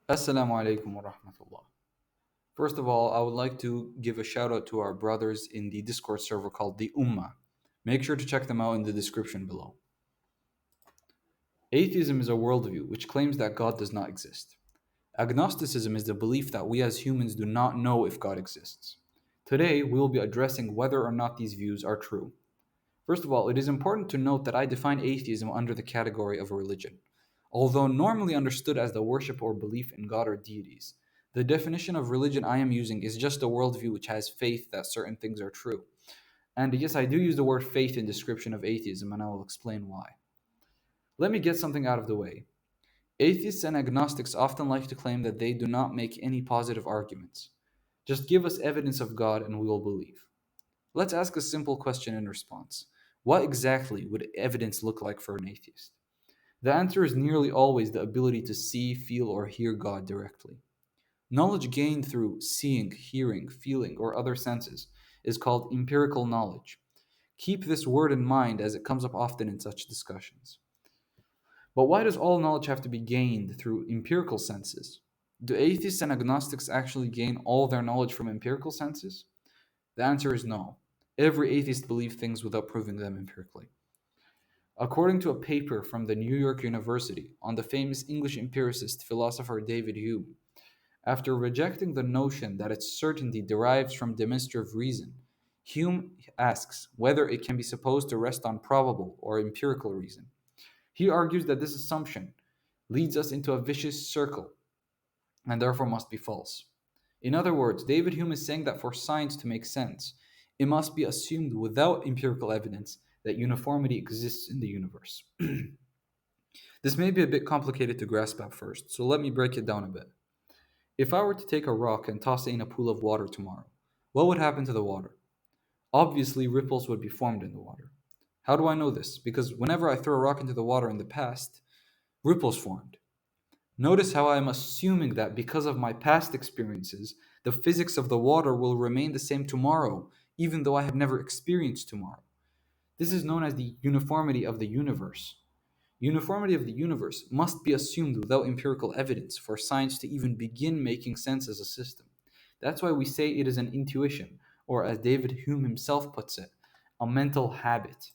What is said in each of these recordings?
Assalamu alaikum wa rahmatullah. First of all, I would like to give a shout out to our brothers in the Discord server called the Ummah. Make sure to check them out in the description below. Atheism is a worldview which claims that God does not exist. Agnosticism is the belief that we as humans do not know if God exists. Today, we will be addressing whether or not these views are true. First of all, it is important to note that I define atheism under the category of a religion. Although normally understood as the worship or belief in God or deities, the definition of religion I am using is just a worldview which has faith that certain things are true. And yes, I do use the word faith in description of atheism, and I will explain why. Let me get something out of the way. Atheists and agnostics often like to claim that they do not make any positive arguments. Just give us evidence of God and we will believe. Let's ask a simple question in response. What exactly would evidence look like for an atheist? The answer is nearly always the ability to see, feel, or hear God directly. Knowledge gained through seeing, hearing, feeling, or other senses is called empirical knowledge. Keep this word in mind as it comes up often in such discussions. But why does all knowledge have to be gained through empirical senses? Do atheists and agnostics actually gain all their knowledge from empirical senses? The answer is no. Every atheist believes things without proving them empirically. According to a paper from the New York University on the famous English empiricist philosopher David Hume, after rejecting the notion that its certainty derives from demonstrative reason, Hume asks whether it can be supposed to rest on probable or empirical reason. He argues that this assumption leads us into a vicious circle and therefore must be false. In other words, David Hume is saying that for science to make sense, it must be assumed without empirical evidence that uniformity exists in the universe. This may be a bit complicated to grasp at first, so let me break it down a bit. If I were to take a rock and toss it in a pool of water tomorrow, what would happen to the water? Obviously, ripples would be formed in the water. How do I know this? Because whenever I threw a rock into the water in the past, ripples formed. Notice how I am assuming that because of my past experiences, the physics of the water will remain the same tomorrow, even though I have never experienced tomorrow. This is known as the uniformity of the universe. Uniformity of the universe must be assumed without empirical evidence for science to even begin making sense as a system. That's why we say it is an intuition, or as David Hume himself puts it, a mental habit.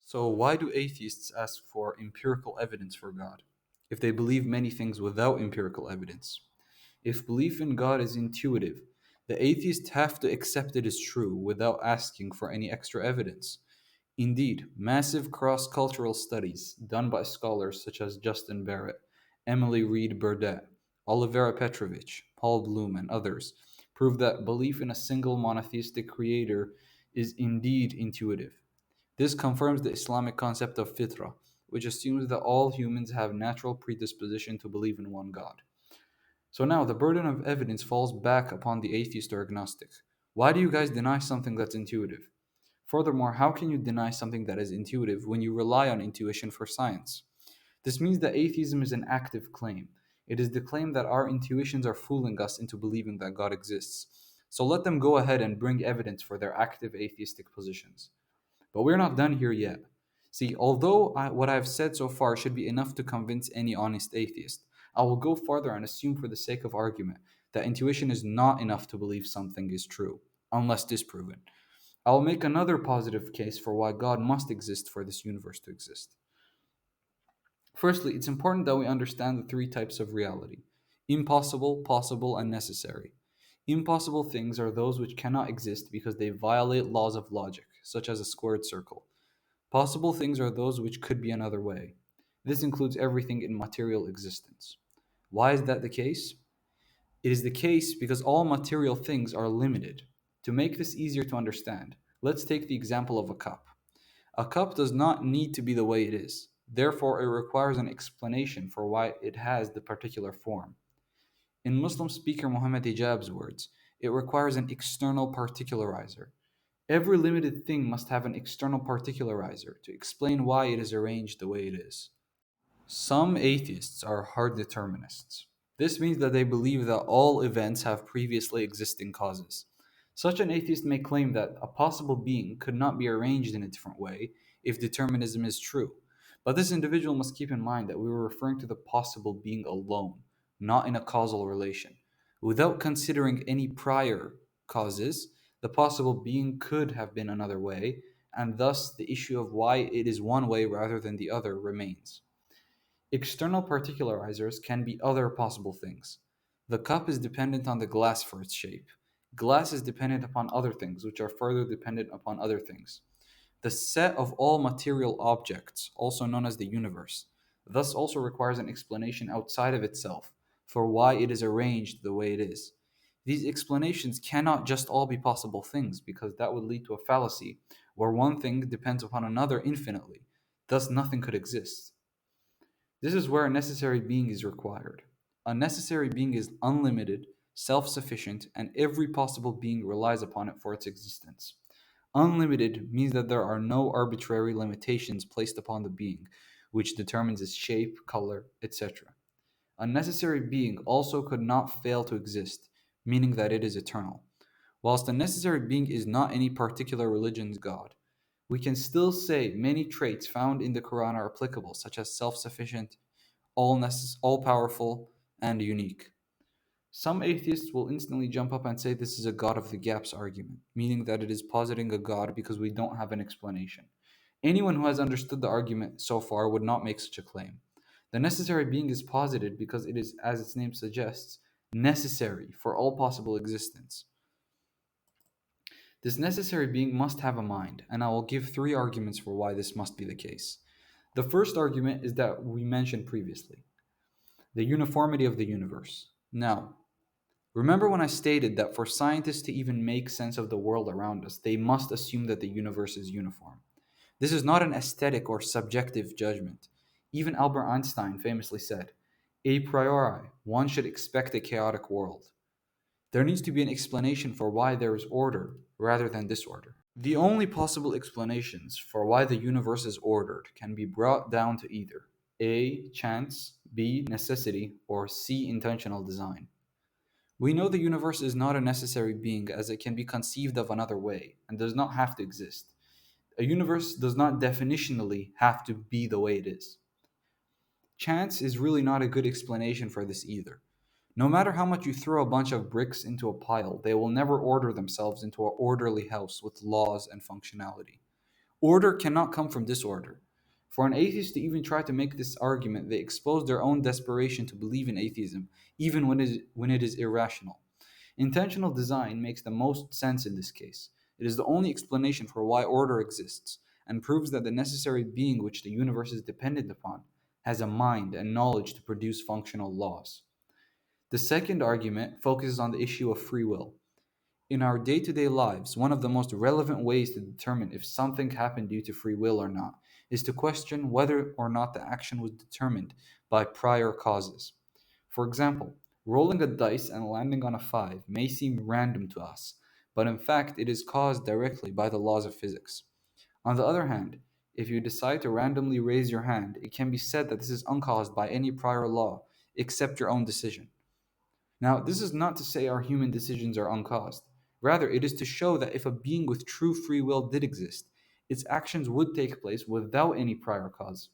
So, why do atheists ask for empirical evidence for God if they believe many things without empirical evidence? If belief in God is intuitive, the atheists have to accept it is true without asking for any extra evidence. Indeed, massive cross cultural studies done by scholars such as Justin Barrett, Emily Reed Burdett, Olivera Petrovich, Paul Bloom, and others prove that belief in a single monotheistic creator is indeed intuitive. This confirms the Islamic concept of fitra, which assumes that all humans have natural predisposition to believe in one God. So now the burden of evidence falls back upon the atheist or agnostic. Why do you guys deny something that's intuitive? Furthermore, how can you deny something that is intuitive when you rely on intuition for science? This means that atheism is an active claim. It is the claim that our intuitions are fooling us into believing that God exists. So let them go ahead and bring evidence for their active atheistic positions. But we're not done here yet. See, although what I've said so far should be enough to convince any honest atheist, I will go farther and assume, for the sake of argument, that intuition is not enough to believe something is true, unless disproven. I will make another positive case for why God must exist for this universe to exist. Firstly, it's important that we understand the three types of reality: impossible, possible, and necessary. Impossible things are those which cannot exist because they violate laws of logic, such as a squared circle. Possible things are those which could be another way. This includes everything in material existence. Why is that the case? It is the case because all material things are limited. To make this easier to understand, let's take the example of a cup. A cup does not need to be the way it is. Therefore, it requires an explanation for why it has the particular form. In Muslim speaker Muhammad Hijab's words, it requires an external particularizer. Every limited thing must have an external particularizer to explain why it is arranged the way it is. Some atheists are hard determinists. This means that they believe that all events have previously existing causes. Such an atheist may claim that a possible being could not be arranged in a different way if determinism is true. But this individual must keep in mind that we were referring to the possible being alone, not in a causal relation. Without considering any prior causes, the possible being could have been another way, and thus the issue of why it is one way rather than the other remains. External particularizers can be other possible things. The cup is dependent on the glass for its shape. Glass is dependent upon other things, which are further dependent upon other things. The set of all material objects, also known as the universe, thus also requires an explanation outside of itself for why it is arranged the way it is. These explanations cannot just all be possible things, because that would lead to a fallacy where one thing depends upon another infinitely, thus nothing could exist. This is where a necessary being is required. A necessary being is unlimited, self sufficient, and every possible being relies upon it for its existence. Unlimited means that there are no arbitrary limitations placed upon the being, which determines its shape, color, etc. A necessary being also could not fail to exist, meaning that it is eternal. Whilst a necessary being is not any particular religion's God, we can still say many traits found in the Quran are applicable, such as self sufficient, all powerful, and unique. Some atheists will instantly jump up and say this is a God of the gaps argument, meaning that it is positing a God because we don't have an explanation. Anyone who has understood the argument so far would not make such a claim. The necessary being is posited because it is, as its name suggests, necessary for all possible existence. This necessary being must have a mind, and I will give three arguments for why this must be the case. The first argument is that we mentioned previously, the uniformity of the universe. Now, remember when I stated that for scientists to even make sense of the world around us, they must assume that the universe is uniform. This is not an aesthetic or subjective judgment. Even Albert Einstein famously said, a priori, one should expect a chaotic world. There needs to be an explanation for why there is order rather than disorder. The only possible explanations for why the universe is ordered can be brought down to either A. Chance, B. Necessity, or C. Intentional design. We know the universe is not a necessary being as it can be conceived of another way and does not have to exist. A universe does not definitionally have to be the way it is. Chance is really not a good explanation for this either. No matter how much you throw a bunch of bricks into a pile, they will never order themselves into an orderly house with laws and functionality. Order cannot come from disorder. For an atheist to even try to make this argument, they expose their own desperation to believe in atheism, even when it is irrational. Intentional design makes the most sense in this case. It is the only explanation for why order exists, and proves that the necessary being which the universe is dependent upon has a mind and knowledge to produce functional laws. The second argument focuses on the issue of free will. In our day to day lives, one of the most relevant ways to determine if something happened due to free will or not is to question whether or not the action was determined by prior causes. For example, rolling a dice and landing on a 5 may seem random to us, but in fact it is caused directly by the laws of physics. On the other hand, if you decide to randomly raise your hand, it can be said that this is uncaused by any prior law except your own decision. Now, this is not to say our human decisions are uncaused. Rather, it is to show that if a being with true free will did exist, its actions would take place without any prior cause.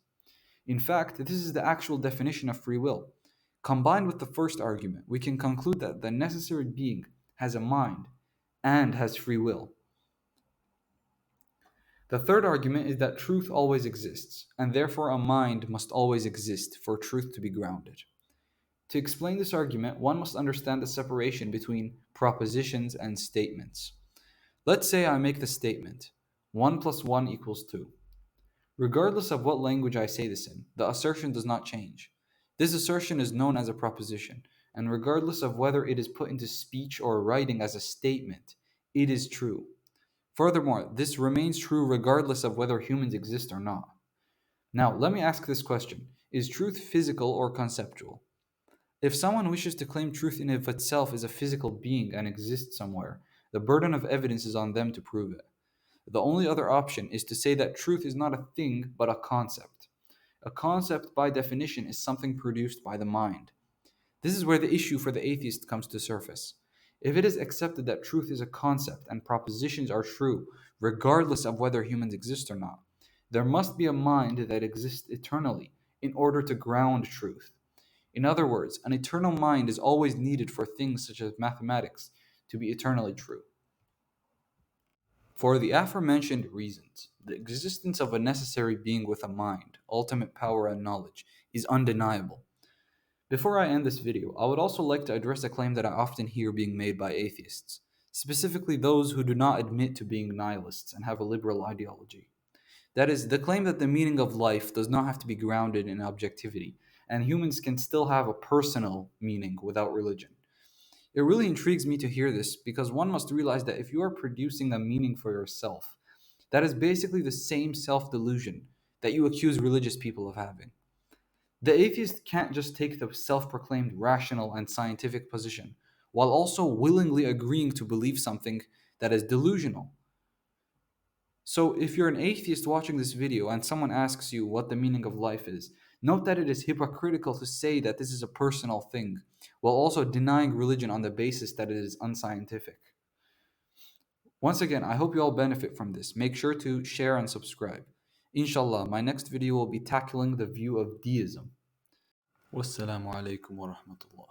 In fact, this is the actual definition of free will. Combined with the first argument, we can conclude that the necessary being has a mind and has free will. The third argument is that truth always exists, and therefore a mind must always exist for truth to be grounded. To explain this argument, one must understand the separation between propositions and statements. Let's say I make the statement 1 plus 1 equals 2. Regardless of what language I say this in, the assertion does not change. This assertion is known as a proposition, and regardless of whether it is put into speech or writing as a statement, it is true. Furthermore, this remains true regardless of whether humans exist or not. Now, let me ask this question. Is truth physical or conceptual? If someone wishes to claim truth in of itself is a physical being and exists somewhere, the burden of evidence is on them to prove it. The only other option is to say that truth is not a thing but a concept. A concept, by definition, is something produced by the mind. This is where the issue for the atheist comes to surface. If it is accepted that truth is a concept and propositions are true, regardless of whether humans exist or not, there must be a mind that exists eternally in order to ground truth. In other words, an eternal mind is always needed for things such as mathematics to be eternally true. For the aforementioned reasons, the existence of a necessary being with a mind, ultimate power, and knowledge is undeniable. Before I end this video, I would also like to address a claim that I often hear being made by atheists, specifically those who do not admit to being nihilists and have a liberal ideology. That is, the claim that the meaning of life does not have to be grounded in objectivity, and humans can still have a personal meaning without religion. It really intrigues me to hear this because one must realize that if you are producing a meaning for yourself, that is basically the same self delusion that you accuse religious people of having. The atheist can't just take the self proclaimed rational and scientific position while also willingly agreeing to believe something that is delusional. So, if you're an atheist watching this video and someone asks you what the meaning of life is, note that it is hypocritical to say that this is a personal thing, while also denying religion on the basis that it is unscientific. Once again, I hope you all benefit from this. Make sure to share and subscribe. Inshallah, my next video will be tackling the view of deism. Wassalamu alaikum wa rahmatullah.